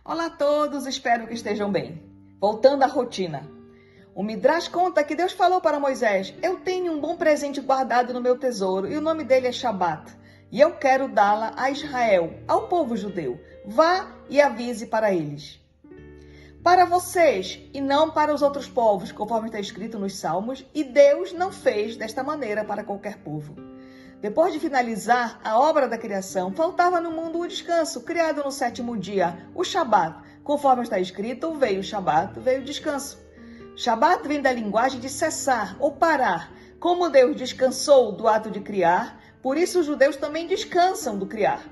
Olá a todos, espero que estejam bem. Voltando à rotina. O Midrash conta que Deus falou para Moisés: eu tenho um bom presente guardado no meu tesouro e o nome dele é Shabat. E eu quero dá-la a Israel, ao povo judeu. Vá e avise para eles. Para vocês e não para os outros povos, conforme está escrito nos Salmos, e Deus não fez desta maneira para qualquer povo. Depois de finalizar a obra da criação, faltava no mundo o descanso, criado no 7º dia, o Shabat. Conforme está escrito, veio o Shabat, veio o descanso. Shabat vem da linguagem de cessar ou parar. Como Deus descansou do ato de criar, por isso os judeus também descansam do criar.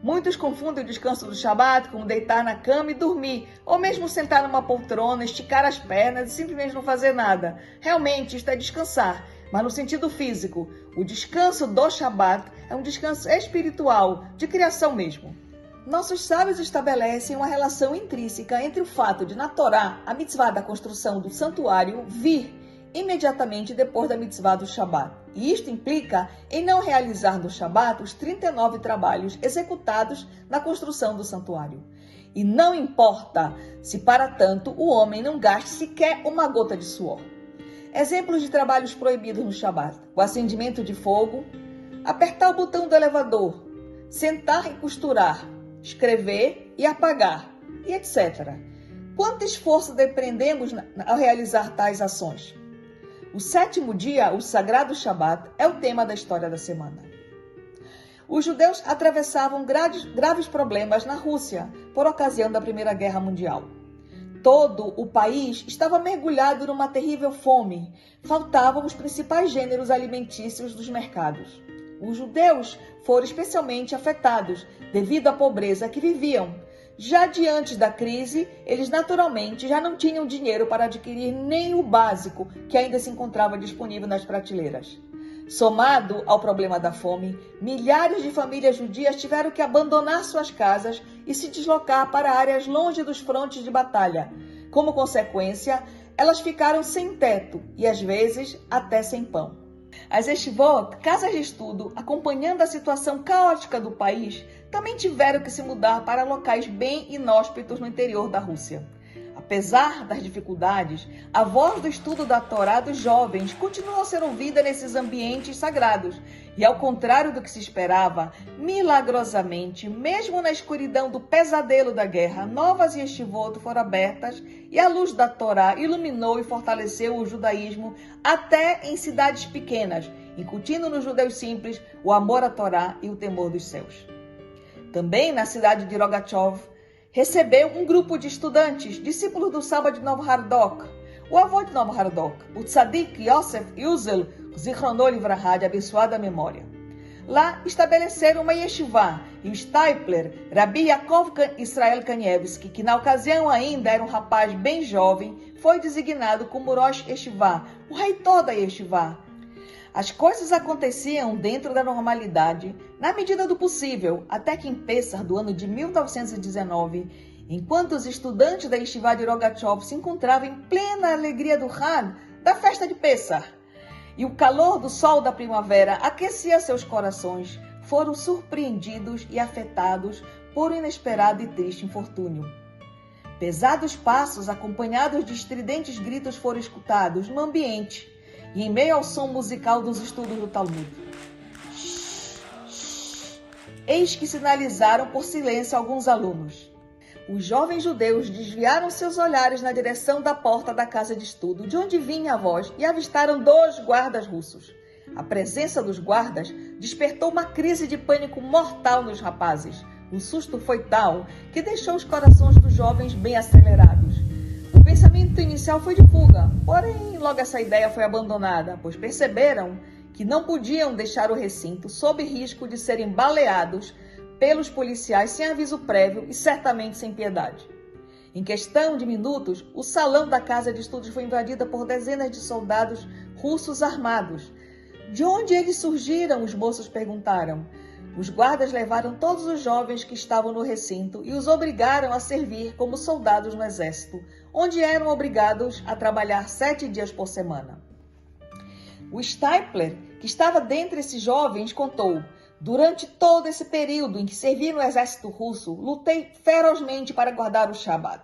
Muitos confundem o descanso do Shabat com deitar na cama e dormir, ou mesmo sentar numa poltrona, esticar as pernas e simplesmente não fazer nada. Realmente, isto é descansar, mas no sentido físico. O descanso do Shabat é um descanso espiritual, de criação mesmo. Nossos sábios estabelecem uma relação intrínseca entre o fato de, na Torá, a mitzvah da construção do santuário vir imediatamente depois da mitzvah do Shabat. E isto implica em não realizar no Shabat os 39 trabalhos executados na construção do santuário. E não importa se, para tanto, o homem não gaste sequer uma gota de suor. Exemplos de trabalhos proibidos no Shabat: o acendimento de fogo, apertar o botão do elevador, sentar e costurar, escrever e apagar, e etc. Quanto esforço dependemos ao realizar tais ações? O 7º dia, o sagrado Shabat, é o tema da história da semana. Os judeus atravessavam graves problemas na Rússia por ocasião da Primeira Guerra Mundial. Todo o país estava mergulhado numa terrível fome. Faltavam os principais gêneros alimentícios dos mercados. Os judeus foram especialmente afetados devido à pobreza que viviam. Já diante da crise, eles naturalmente já não tinham dinheiro para adquirir nem o básico que ainda se encontrava disponível nas prateleiras. Somado ao problema da fome, milhares de famílias judias tiveram que abandonar suas casas e se deslocar para áreas longe dos frontes de batalha. Como consequência, elas ficaram sem teto e, às vezes, até sem pão. As yeshivot, casas de estudo, acompanhando a situação caótica do país, também tiveram que se mudar para locais bem inóspitos no interior da Rússia. Apesar das dificuldades, a voz do estudo da Torá dos jovens continua a ser ouvida nesses ambientes sagrados. E ao contrário do que se esperava, milagrosamente, mesmo na escuridão do pesadelo da guerra, novas yeshivot foram abertas e a luz da Torá iluminou e fortaleceu o judaísmo até em cidades pequenas, incutindo nos judeus simples o amor à Torá e o temor dos céus. Também na cidade de Rogatchov, recebeu um grupo de estudantes, discípulos do Saba de Novo Hardok, o avô de Novo Hardok, o Tzadik Yosef Yuzel Zichrono Livrahá, de abençoada memória. Lá estabeleceram uma yeshivá e o Stipler, Rabbi Yaakov Israel Kanievski, que na ocasião ainda era um rapaz bem jovem, foi designado como Rosh Yeshivá, o reitor da yeshivá. As coisas aconteciam dentro da normalidade, na medida do possível, até que em Pessah do ano de 1919, enquanto os estudantes da Yeshiva de Rogatchov se encontravam em plena alegria do Hag, da festa de Pessah, e o calor do sol da primavera aquecia seus corações, foram surpreendidos e afetados por um inesperado e triste infortúnio. Pesados passos, acompanhados de estridentes gritos, foram escutados no ambiente, e em meio ao som musical dos estudos do Talmud. Eis que sinalizaram por silêncio alguns alunos. Os jovens judeus desviaram seus olhares na direção da porta da casa de estudo, de onde vinha a voz, e avistaram 2 guardas russos. A presença dos guardas despertou uma crise de pânico mortal nos rapazes. O susto foi tal que deixou os corações dos jovens bem acelerados. O pensamento inicial foi de fuga, porém logo essa ideia foi abandonada, pois perceberam que não podiam deixar o recinto sob risco de serem baleados pelos policiais sem aviso prévio e certamente sem piedade. Em questão de minutos, o salão da casa de estudos foi invadida por dezenas de soldados russos armados. De onde eles surgiram? Os moços perguntaram. Os guardas levaram todos os jovens que estavam no recinto e os obrigaram a servir como soldados no exército, onde eram obrigados a trabalhar 7 dias por semana. O Stipler, que estava dentre esses jovens, contou: Durante todo esse período em que servi no exército russo, lutei ferozmente para guardar o Shabat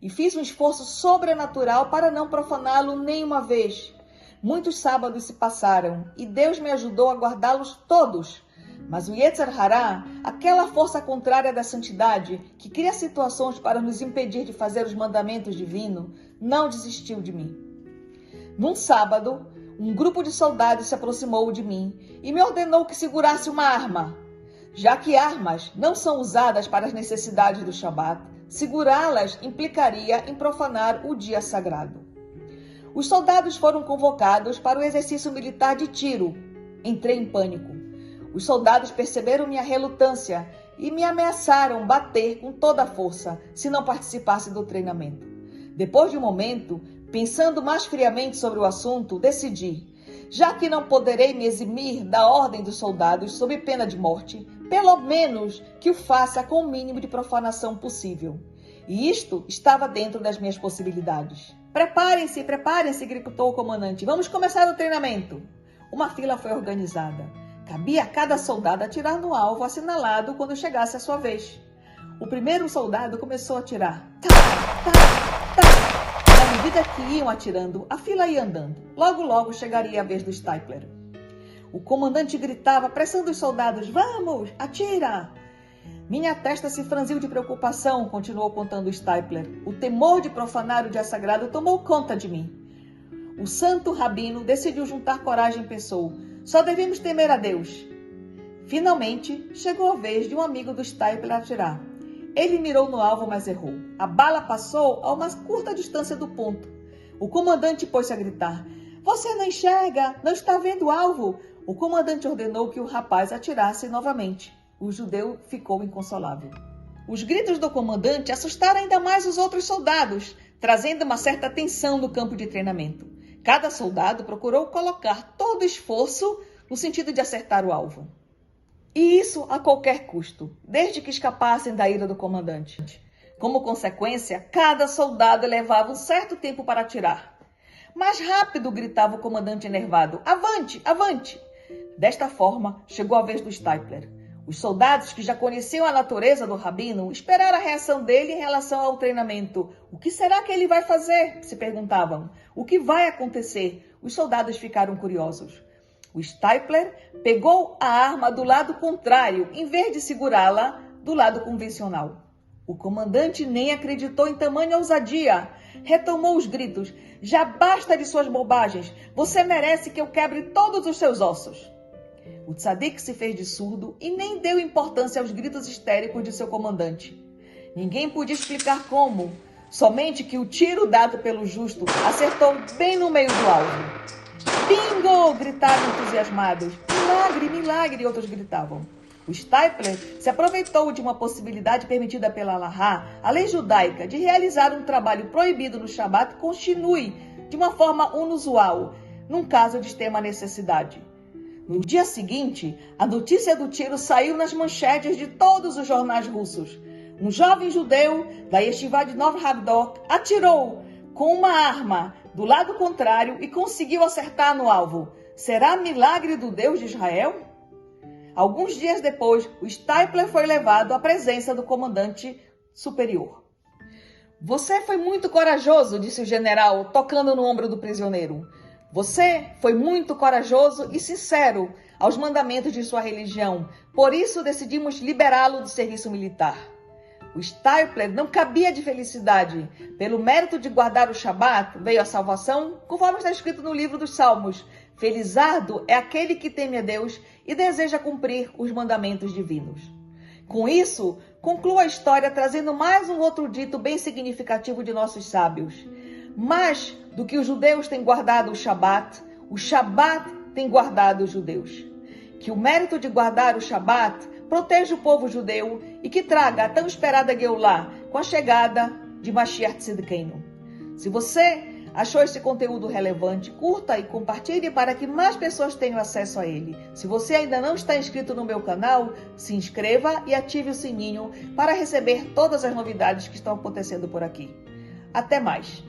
e fiz um esforço sobrenatural para não profaná-lo nenhuma vez. Muitos sábados se passaram e Deus me ajudou a guardá-los todos. Mas o Yetzer Hará, aquela força contrária da santidade, que cria situações para nos impedir de fazer os mandamentos divinos, não desistiu de mim. Num sábado, um grupo de soldados se aproximou de mim e me ordenou que segurasse uma arma. Já que armas não são usadas para as necessidades do Shabat, segurá-las implicaria em profanar o dia sagrado. Os soldados foram convocados para o exercício militar de tiro. Entrei em pânico. Os soldados perceberam minha relutância e me ameaçaram bater com toda a força se não participasse do treinamento. Depois de um momento, pensando mais friamente sobre o assunto, decidi, já que não poderei me eximir da ordem dos soldados sob pena de morte, pelo menos que o faça com o mínimo de profanação possível. E isto estava dentro das minhas possibilidades. Preparem-se, gritou o comandante. Vamos começar o treinamento. Uma fila foi organizada. Cabia a cada soldado atirar no alvo assinalado quando chegasse a sua vez. O primeiro soldado começou a atirar. Na medida que iam atirando, a fila ia andando. Logo chegaria a vez do Stipler. O comandante gritava, pressando os soldados. Vamos, atira! Minha testa se franziu de preocupação, continuou contando Stipler. O temor de profanar o dia sagrado tomou conta de mim. O santo rabino decidiu juntar coragem e pensou, só devemos temer a Deus. Finalmente, chegou a vez de um amigo do Stipler atirar. Ele mirou no alvo, mas errou. A bala passou a uma curta distância do ponto. O comandante pôs-se a gritar. Você não enxerga? Não está vendo o alvo? O comandante ordenou que o rapaz atirasse novamente. O judeu ficou inconsolável. Os gritos do comandante assustaram ainda mais os outros soldados, trazendo uma certa tensão no campo de treinamento. Cada soldado procurou colocar todo esforço no sentido de acertar o alvo. E isso a qualquer custo, desde que escapassem da ira do comandante. Como consequência, cada soldado levava um certo tempo para atirar. Mais rápido, gritava o comandante enervado. Avante, avante! Desta forma, chegou a vez do Stipler. Os soldados, que já conheciam a natureza do rabino, esperaram a reação dele em relação ao treinamento. O que será que ele vai fazer? Se perguntavam. O que vai acontecer? Os soldados ficaram curiosos. O Stipler pegou a arma do lado contrário, em vez de segurá-la do lado convencional. O comandante nem acreditou em tamanha ousadia. Retomou os gritos. Já basta de suas bobagens. Você merece que eu quebre todos os seus ossos. O tzadik se fez de surdo e nem deu importância aos gritos histéricos de seu comandante. Ninguém podia explicar como, somente que o tiro dado pelo justo acertou bem no meio do alvo. Bingo! Gritaram entusiasmados. Milagre, milagre! Outros gritavam. O Stipler se aproveitou de uma possibilidade permitida pela Halahá, a lei judaica, de realizar um trabalho proibido no Shabat continue de uma forma inusual, num caso de extrema necessidade. No dia seguinte, a notícia do tiro saiu nas manchetes de todos os jornais russos. Um jovem judeu da Yeshiva de Nov Havdok atirou com uma arma do lado contrário e conseguiu acertar no alvo. Será milagre do Deus de Israel? Alguns dias depois, o Stipler foi levado à presença do comandante superior. Você foi muito corajoso, disse o general, tocando no ombro do prisioneiro. Você foi muito corajoso e sincero aos mandamentos de sua religião. Por isso decidimos liberá-lo do serviço militar. O Stipler não cabia de felicidade. Pelo mérito de guardar o Shabat, veio a salvação, conforme está escrito no livro dos Salmos. Felizardo é aquele que teme a Deus e deseja cumprir os mandamentos divinos. Com isso, concluo a história trazendo mais um outro dito bem significativo de nossos sábios. Mais do que os judeus têm guardado o Shabat tem guardado os judeus. Que o mérito de guardar o Shabat proteja o povo judeu e que traga a tão esperada Geulah com a chegada de Mashiach Tzidkenu. Se você achou esse conteúdo relevante, curta e compartilhe para que mais pessoas tenham acesso a ele. Se você ainda não está inscrito no meu canal, se inscreva e ative o sininho para receber todas as novidades que estão acontecendo por aqui. Até mais!